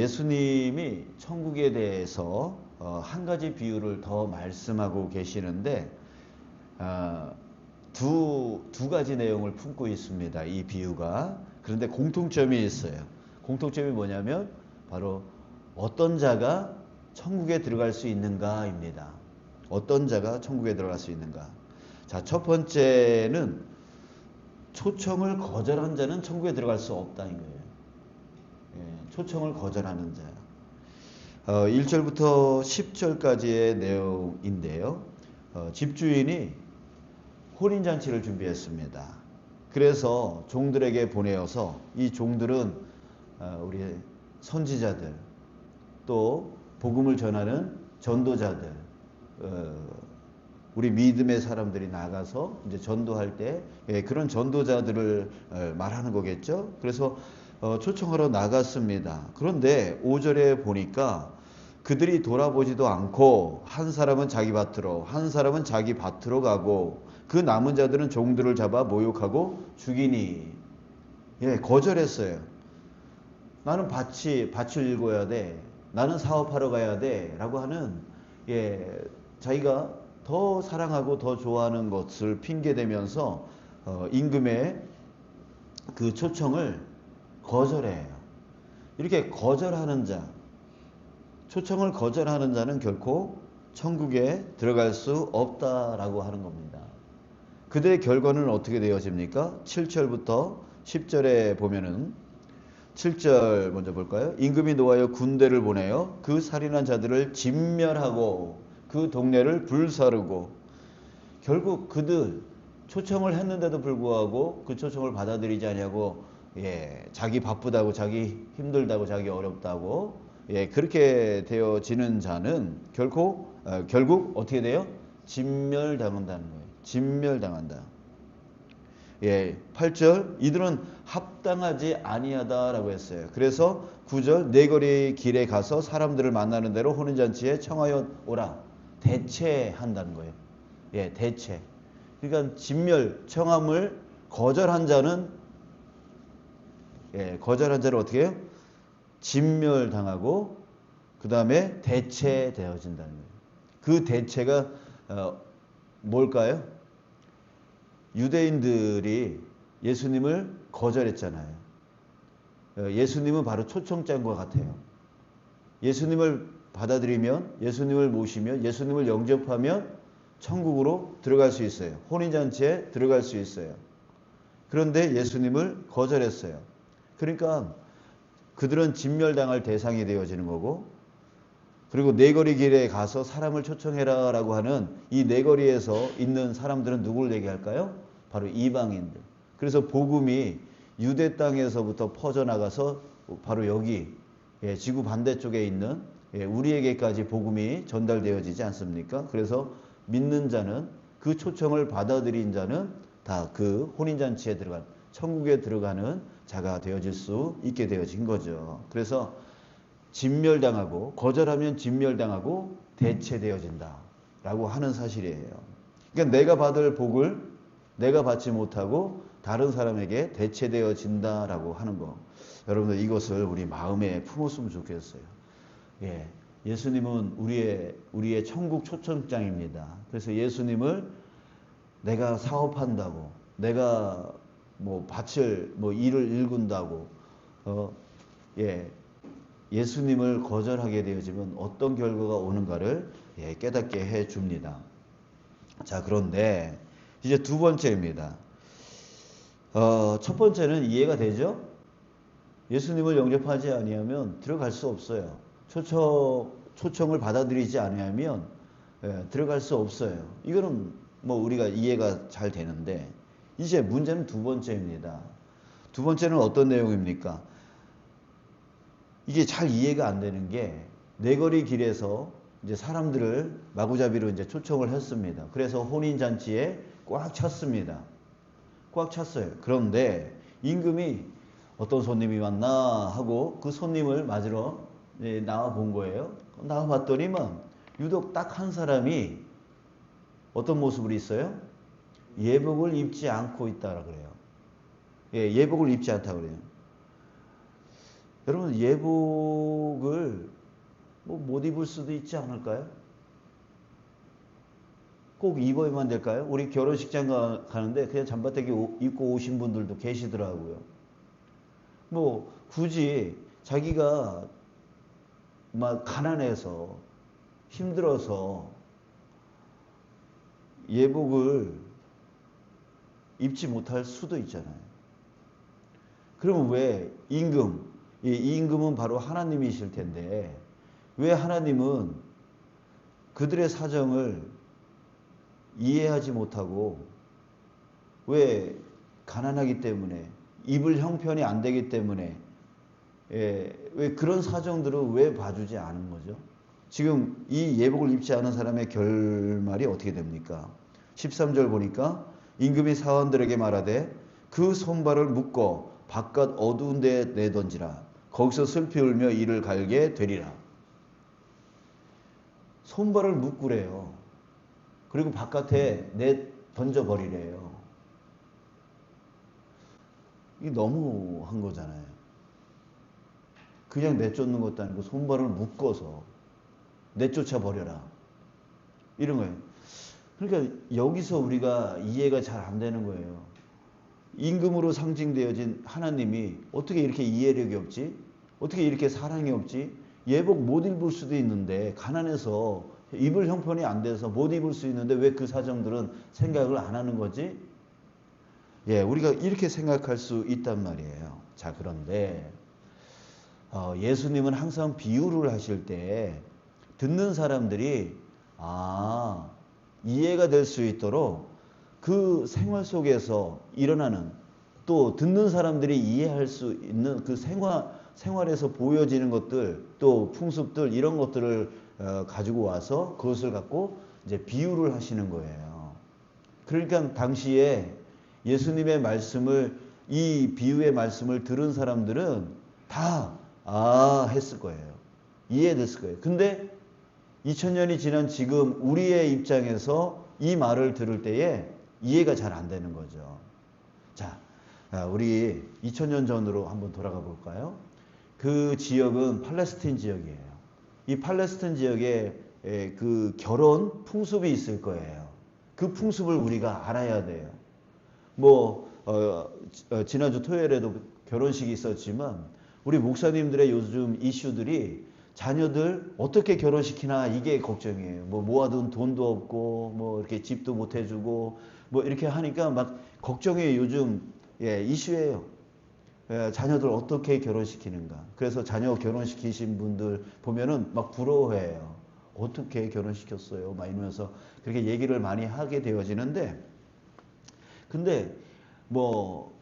예수님이 천국에 대해서 한 가지 비유를 더 말씀하고 계시는데 두 가지 내용을 품고 있습니다. 이 비유가. 그런데 공통점이 있어요. 공통점이 뭐냐면 바로 어떤 자가 천국에 들어갈 수 있는가입니다. 어떤 자가 천국에 들어갈 수 있는가. 자, 첫 번째는 초청을 거절한 자는 천국에 들어갈 수 없다는 거예요. 초청을 거절하는 자. 1절부터 10절까지의 내용인데요. 집주인이 혼인잔치를 준비했습니다. 그래서 종들에게 보내어서 이 종들은 우리 선지자들 또 복음을 전하는 전도자들 우리 믿음의 사람들이 나가서 이제 전도할 때 그런 전도자들을 말하는 거겠죠. 그래서 초청하러 나갔습니다. 그런데 5절에 보니까 그들이 돌아보지도 않고 한 사람은 자기 밭으로 한 사람은 자기 밭으로 가고 그 남은 자들은 종들을 잡아 모욕하고 죽이니 거절했어요. 나는 밭을 일궈야 돼. 나는 사업하러 가야 돼. 라고 하는 자기가 더 사랑하고 더 좋아하는 것을 핑계대면서 임금의 그 초청을 거절해요. 이렇게 거절하는 자, 초청을 거절하는 자는 결코 천국에 들어갈 수 없다라고 하는 겁니다. 그들의 결과는 어떻게 되어집니까? 7절부터 10절에 보면은 7절 먼저 볼까요? 임금이 노하여 군대를 보내어 그 살인한 자들을 진멸하고 그 동네를 불사르고 결국 그들 초청을 했는데도 불구하고 그 초청을 받아들이지 않냐고 자기 바쁘다고 자기 힘들다고 자기 어렵다고 그렇게 되어지는 자는 결국 어떻게 돼요? 진멸당한다는 거예요. 진멸당한다. 8절 이들은 합당하지 아니하다라고 했어요. 그래서 9절 네거리 길에 가서 사람들을 만나는 대로 혼인잔치에 청하여 오라. 대체한다는 거예요. 대체. 그러니까 진멸, 청함을 거절한 자는 거절한 자를 어떻게 해요? 진멸당하고 그 다음에 대체되어진다는 거예요. 그 대체가 뭘까요? 유대인들이 예수님을 거절했잖아요. 예수님은 바로 초청장과 같아요. 예수님을 받아들이면, 예수님을 모시면, 예수님을 영접하면 천국으로 들어갈 수 있어요. 혼인잔치에 들어갈 수 있어요. 그런데 예수님을 거절했어요. 그러니까 그들은 진멸당할 대상이 되어지는 거고, 그리고 네거리 길에 가서 사람을 초청해라 라고 하는 이 네거리에서 있는 사람들은 누구를 얘기할까요? 바로 이방인들. 그래서 복음이 유대 땅에서부터 퍼져나가서 바로 여기 지구 반대쪽에 있는 우리에게까지 복음이 전달되어지지 않습니까? 그래서 믿는 자는 그 초청을 받아들인 자는 다 그 혼인잔치에 들어간 천국에 들어가는 자가 되어질 수 있게 되어진 거죠. 그래서 진멸당하고 거절하면 진멸당하고 대체되어진다라고 하는 사실이에요. 그러니까 내가 받을 복을 내가 받지 못하고 다른 사람에게 대체되어진다라고 하는 거. 여러분들 이것을 우리 마음에 품었으면 좋겠어요. 예수님은 우리의 천국 초청장입니다. 그래서 예수님을 내가 사업한다고, 내가 밭을 일을 일군다고, 예수님을 거절하게 되어지면 어떤 결과가 오는가를 깨닫게 해 줍니다. 자, 그런데 이제 두 번째입니다. 첫 번째는 이해가 되죠? 예수님을 영접하지 아니하면 들어갈 수 없어요. 초청을 받아들이지 아니하면 들어갈 수 없어요. 이거는 우리가 이해가 잘 되는데, 이제 문제는 두 번째입니다. 두 번째는 어떤 내용입니까? 이게 잘 이해가 안 되는 게, 네거리 길에서 이제 사람들을 마구잡이로 이제 초청을 했습니다. 그래서 혼인잔치에 꽉 찼습니다. 꽉 찼어요. 그런데 임금이 어떤 손님이 왔나 하고 그 손님을 맞으러 나와 본 거예요. 나와 봤더니만 유독 딱 한 사람이 어떤 모습으로 있어요? 예복을 입지 않고 있다라 그래요. 예복을 입지 않다 그래요. 여러분 예복을 뭐 못 입을 수도 있지 않을까요? 꼭 입어야만 될까요? 우리 결혼식장 가는데 그냥 잠바대기 입고 오신 분들도 계시더라고요. 뭐 굳이 자기가 막 가난해서 힘들어서 예복을 입지 못할 수도 있잖아요. 그러면 왜 임금, 이 임금은 바로 하나님이실 텐데 왜 하나님은 그들의 사정을 이해하지 못하고 왜 가난하기 때문에 입을 형편이 안 되기 때문에 왜 그런 사정들을 왜 봐주지 않은 거죠? 지금 이 예복을 입지 않은 사람의 결말이 어떻게 됩니까? 13절 보니까 임금이 사원들에게 말하되 그 손발을 묶어 바깥 어두운 데에 내던지라. 거기서 슬피 울며 이를 갈게 되리라. 손발을 묶으래요. 그리고 바깥에 내 던져버리래요. 이게 너무한 거잖아요. 그냥 내쫓는 것도 아니고 손발을 묶어서 내쫓아 버려라. 이런 거예요. 그러니까 여기서 우리가 이해가 잘 안 되는 거예요. 임금으로 상징되어진 하나님이 어떻게 이렇게 이해력이 없지? 어떻게 이렇게 사랑이 없지? 예복 못 입을 수도 있는데 가난해서 입을 형편이 안 돼서 못 입을 수 있는데 왜 그 사정들은 생각을 안 하는 거지? 예, 우리가 이렇게 생각할 수 있단 말이에요. 자, 그런데 예수님은 항상 비유를 하실 때 듣는 사람들이 이해가 될 수 있도록 그 생활 속에서 일어나는 또 듣는 사람들이 이해할 수 있는 그 생활에서 보여지는 것들 또 풍습들 이런 것들을 가지고 와서 그것을 갖고 이제 비유를 하시는 거예요. 그러니까 당시에 예수님의 말씀을 이 비유의 말씀을 들은 사람들은 다 했을 거예요. 이해됐을 거예요. 근데 2000년이 지난 지금 우리의 입장에서 이 말을 들을 때에 이해가 잘 안 되는 거죠. 자, 우리 2000년 전으로 한번 돌아가 볼까요? 그 지역은 팔레스틴 지역이에요. 이 팔레스틴 지역에 그 결혼 풍습이 있을 거예요. 그 풍습을 우리가 알아야 돼요. 지난주 토요일에도 결혼식이 있었지만 우리 목사님들의 요즘 이슈들이 자녀들 어떻게 결혼시키나 이게 걱정이에요. 모아둔 돈도 없고 이렇게 집도 못 해주고 이렇게 하니까 막 걱정이 요즘 이슈예요. 자녀들 어떻게 결혼시키는가. 그래서 자녀 결혼시키신 분들 보면은 막 부러워해요. 어떻게 결혼시켰어요? 막 이러면서 그렇게 얘기를 많이 하게 되어지는데 근데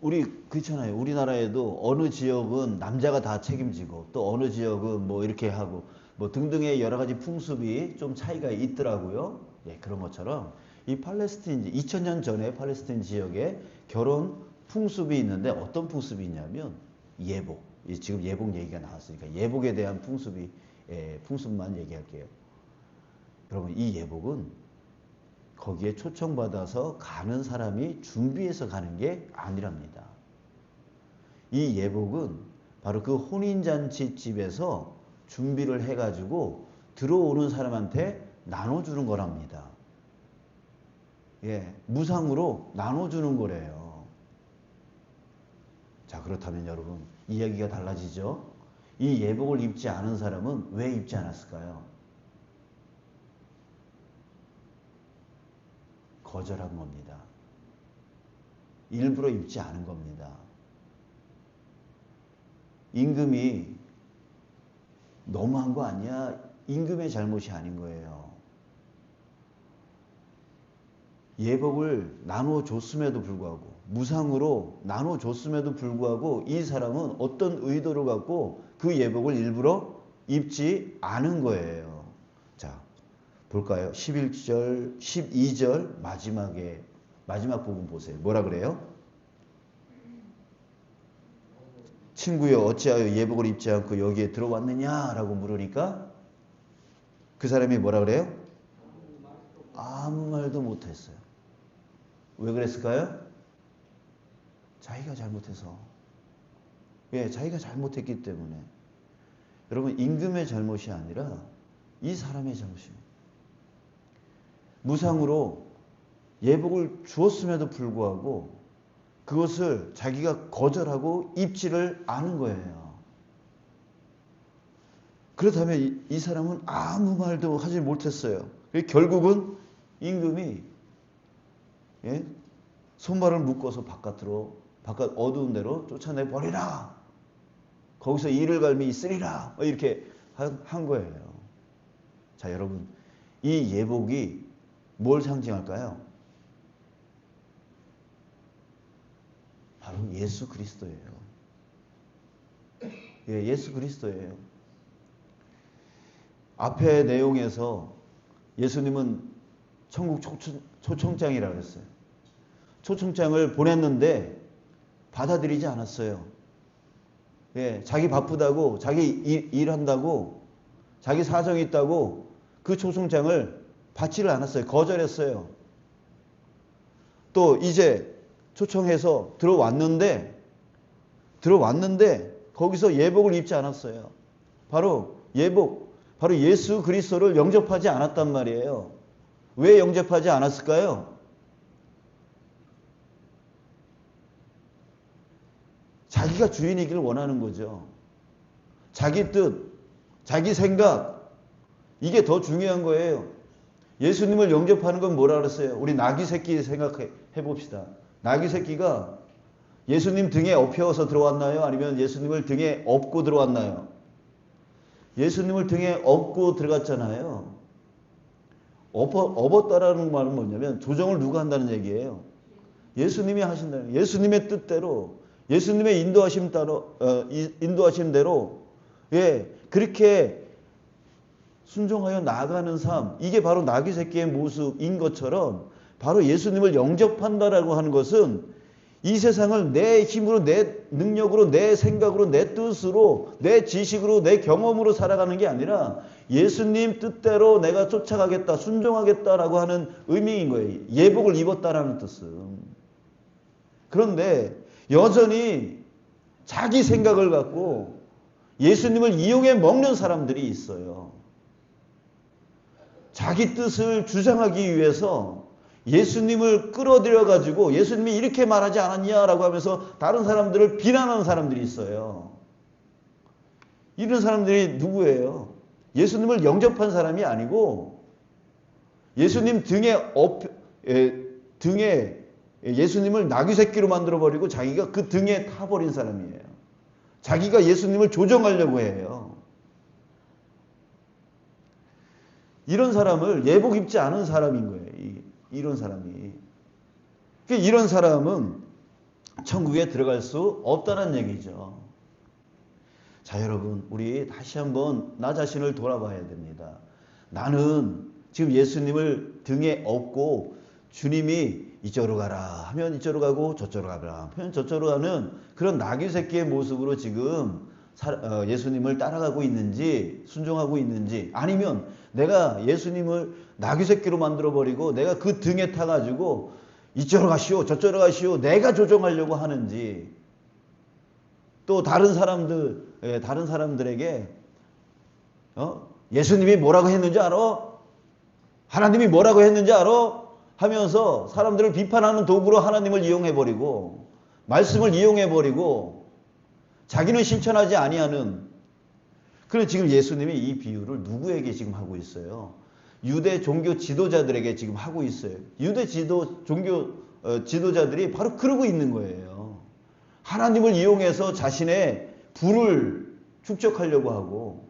우리 그렇잖아요. 우리나라에도 어느 지역은 남자가 다 책임지고 또 어느 지역은 이렇게 하고 등등의 여러 가지 풍습이 좀 차이가 있더라고요. 예, 그런 것처럼 이 팔레스틴 2000년 전에 팔레스틴 지역에 결혼 풍습이 있는데 어떤 풍습이 있냐면 예복. 지금 예복 얘기가 나왔으니까 예복에 대한 풍습만 얘기할게요. 여러분 이 예복은 거기에 초청받아서 가는 사람이 준비해서 가는 게 아니랍니다. 이 예복은 바로 그 혼인잔치 집에서 준비를 해가지고 들어오는 사람한테 나눠주는 거랍니다. 예, 무상으로 나눠주는 거래요. 자, 그렇다면 여러분 이야기가 달라지죠? 이 예복을 입지 않은 사람은 왜 입지 않았을까요? 거절한 겁니다. 일부러 입지 않은 겁니다. 임금이 너무한 거 아니야? 임금의 잘못이 아닌 거예요. 예복을 나눠줬음에도 불구하고 무상으로 나눠줬음에도 불구하고 이 사람은 어떤 의도를 갖고 그 예복을 일부러 입지 않은 거예요. 자, 볼까요? 11절, 12절 마지막 부분 보세요. 뭐라 그래요? 친구여 어찌하여 예복을 입지 않고 여기에 들어왔느냐? 라고 물으니까 그 사람이 뭐라 그래요? 아무 말도 못했어요. 왜 그랬을까요? 자기가 잘못해서. 예, 자기가 잘못했기 때문에. 여러분, 임금의 잘못이 아니라 이 사람의 잘못입니다. 무상으로 예복을 주었음에도 불구하고 그것을 자기가 거절하고 입지를 않은 거예요. 그렇다면 이 사람은 아무 말도 하지 못했어요. 결국은 임금이 손발을 묶어서 바깥 어두운 데로 쫓아내 버리라. 거기서 이를 갈미 있으리라. 이렇게 한 거예요. 자, 여러분, 이 예복이 뭘 상징할까요? 바로 예수 그리스도예요. 예, 예수 그리스도예요. 앞의 내용에서 예수님은 천국 초청장이라고 했어요. 초청장을 보냈는데 받아들이지 않았어요. 예, 자기 바쁘다고, 자기 일한다고, 자기 사정이 있다고 그 초청장을 받지를 않았어요. 거절했어요. 또 이제 초청해서 들어왔는데 거기서 예복을 입지 않았어요. 바로 예수 그리스도를 영접하지 않았단 말이에요. 왜 영접하지 않았을까요? 자기가 주인이기를 원하는 거죠. 자기 뜻, 자기 생각, 이게 더 중요한 거예요. 예수님을 영접하는 건 뭐라 그랬어요? 우리 나귀 새끼 생각해 봅시다. 나귀 새끼가 예수님 등에 업혀서 들어왔나요? 아니면 예수님을 등에 업고 들어왔나요? 예수님을 등에 업고 들어갔잖아요. 업었다라는 말은 뭐냐면 조정을 누가 한다는 얘기예요? 예수님이 하신다는 거예요. 예수님의 뜻대로, 예수님의 인도하심 대로 그렇게 순종하여 나아가는 삶, 이게 바로 나귀 새끼의 모습인 것처럼 바로 예수님을 영접한다라고 하는 것은 이 세상을 내 힘으로, 내 능력으로, 내 생각으로, 내 뜻으로, 내 지식으로, 내 경험으로 살아가는 게 아니라 예수님 뜻대로 내가 쫓아가겠다, 순종하겠다라고 하는 의미인 거예요. 예복을 입었다라는 뜻은. 그런데 여전히 자기 생각을 갖고 예수님을 이용해 먹는 사람들이 있어요. 자기 뜻을 주장하기 위해서 예수님을 끌어들여가지고 예수님이 이렇게 말하지 않았냐라고 하면서 다른 사람들을 비난하는 사람들이 있어요. 이런 사람들이 누구예요? 예수님을 영접한 사람이 아니고 예수님 등에 예수님을 나귀 새끼로 만들어버리고 자기가 그 등에 타버린 사람이에요. 자기가 예수님을 조정하려고 해요. 이런 사람을 예복 입지 않은 사람인 거예요. 이런 사람이. 이런 사람은 천국에 들어갈 수 없다는 얘기죠. 자, 여러분, 우리 다시 한번 나 자신을 돌아봐야 됩니다. 나는 지금 예수님을 등에 업고 주님이 이쪽으로 가라 하면 이쪽으로 가고 저쪽으로 가라 하면 저쪽으로 가는 그런 나귀 새끼의 모습으로 지금 예수님을 따라가고 있는지 순종하고 있는지, 아니면 내가 예수님을 나귀 새끼로 만들어버리고 내가 그 등에 타가지고 이쪽으로 가시오 저쪽으로 가시오 내가 조종하려고 하는지, 또 다른 사람들에게 예수님이 뭐라고 했는지 알아? 하나님이 뭐라고 했는지 알아? 하면서 사람들을 비판하는 도구로 하나님을 이용해버리고 말씀을 이용해버리고 자기는 실천하지 아니하는. 그래서 지금 예수님이 이 비유를 누구에게 지금 하고 있어요? 유대 종교 지도자들에게 지금 하고 있어요. 유대 종교 지도자들이 바로 그러고 있는 거예요. 하나님을 이용해서 자신의 부를 축적하려고 하고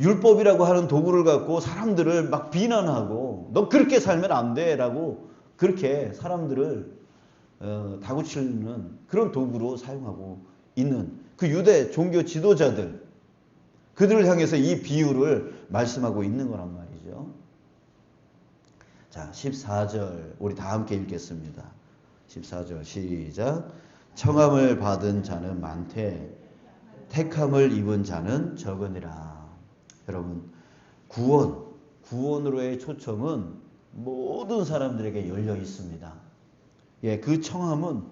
율법이라고 하는 도구를 갖고 사람들을 막 비난하고 너 그렇게 살면 안 돼 라고 그렇게 사람들을 다구치는 그런 도구로 사용하고 있는 그 유대 종교 지도자들, 그들을 향해서 이 비유를 말씀하고 있는 거란 말이죠. 자, 14절 우리 다 함께 읽겠습니다. 14절 시작. 청함을 받은 자는 많되 택함을 입은 자는 적으니라. 여러분, 구원으로의 초청은 모든 사람들에게 열려 있습니다. 예, 그 청함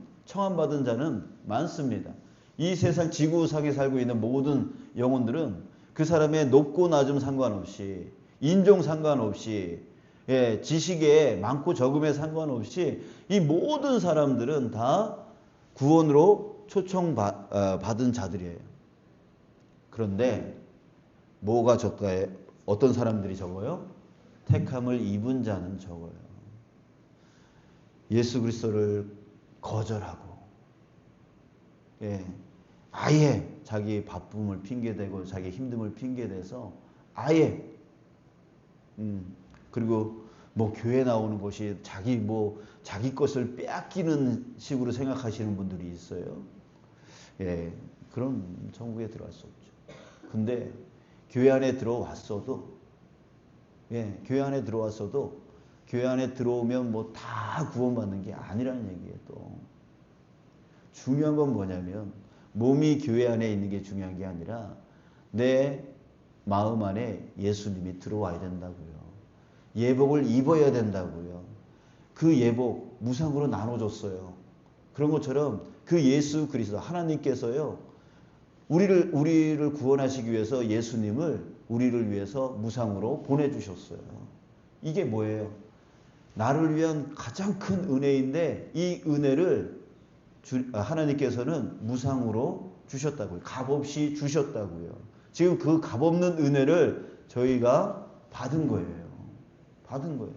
받은 자는 많습니다. 이 세상 지구상에 살고 있는 모든 영혼들은 그 사람의 높고 낮음 상관없이, 인종 상관없이, 지식에 많고 적음에 상관없이 이 모든 사람들은 다 구원으로 초청받은 자들이에요. 그런데 뭐가 적가요? 어떤 사람들이 적어요? 택함을 입은 자는 적어요. 예수 그리스도를 거절하고, 아예 자기 바쁨을 핑계대고 자기 힘듦을 핑계대서 아예 그리고 뭐 교회 나오는 것이 자기 것을 빼앗기는 식으로 생각하시는 분들이 있어요. 그럼 천국에 들어갈 수 없죠. 근데 교회 안에 들어왔어도 교회 안에 들어오면 뭐 다 구원받는 게 아니라는 얘기예요. 또 중요한 건 뭐냐면 몸이 교회 안에 있는 게 중요한 게 아니라 내 마음 안에 예수님이 들어와야 된다고요. 예복을 입어야 된다고요. 그 예복 무상으로 나눠줬어요. 그런 것처럼 그 예수 그리스도 하나님께서요, 우리를 구원하시기 위해서 예수님을 우리를 위해서 무상으로 보내주셨어요. 이게 뭐예요? 나를 위한 가장 큰 은혜인데 이 은혜를 하나님께서는 무상으로 주셨다고요. 값없이 주셨다고요. 지금 그 값없는 은혜를 저희가 받은 거예요. 받은 거예요.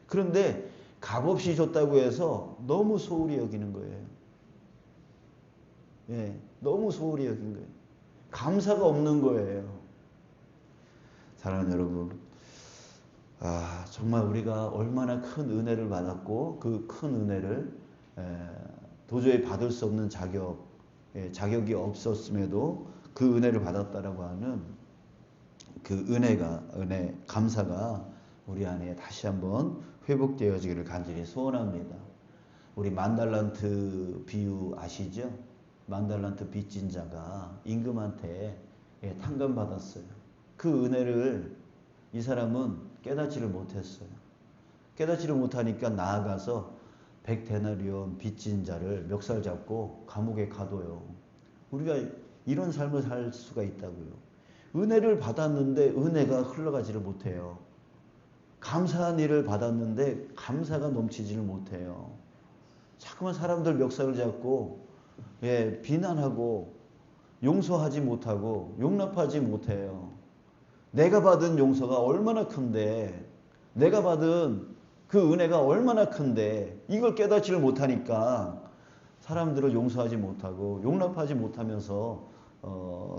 그런데 값없이 줬다고 해서 너무 소홀히 여기는 거예요. 너무 소홀히 여긴 거예요. 감사가 없는 거예요. 사랑하는 여러분, 정말 우리가 얼마나 큰 은혜를 받았고 그 큰 은혜를 도저히 받을 수 없는 자격이 없었음에도 그 은혜를 받았다라고 하는 그 감사가 우리 안에 다시 한번 회복되어지기를 간절히 소원합니다. 우리 만달란트 비유 아시죠? 만달란트 빚진 자가 임금한테 탕감받았어요. 그 은혜를 이 사람은 깨닫지를 못했어요. 깨닫지를 못하니까 나아가서 100데나리온 빚진 자를 멱살 잡고 감옥에 가둬요. 우리가 이런 삶을 살 수가 있다고요. 은혜를 받았는데 은혜가 흘러가지를 못해요. 감사한 일을 받았는데 감사가 넘치지를 못해요. 자꾸만 사람들 멱살을 잡고 비난하고 용서하지 못하고 용납하지 못해요. 내가 받은 용서가 얼마나 큰데, 내가 받은 그 은혜가 얼마나 큰데 이걸 깨닫지를 못하니까 사람들을 용서하지 못하고 용납하지 못하면서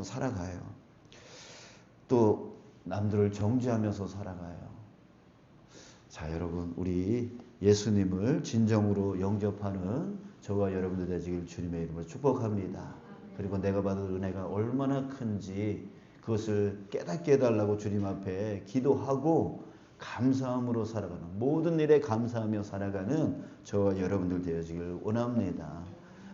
살아가요. 또 남들을 정죄하면서 살아가요. 자, 여러분, 우리 예수님을 진정으로 영접하는 저와 여러분들 되시길 주님의 이름으로 축복합니다. 그리고 내가 받은 은혜가 얼마나 큰지 그것을 깨닫게 해달라고 주님 앞에 기도하고 감사함으로 살아가는, 모든 일에 감사하며 살아가는 저와 여러분들 되어지길 원합니다.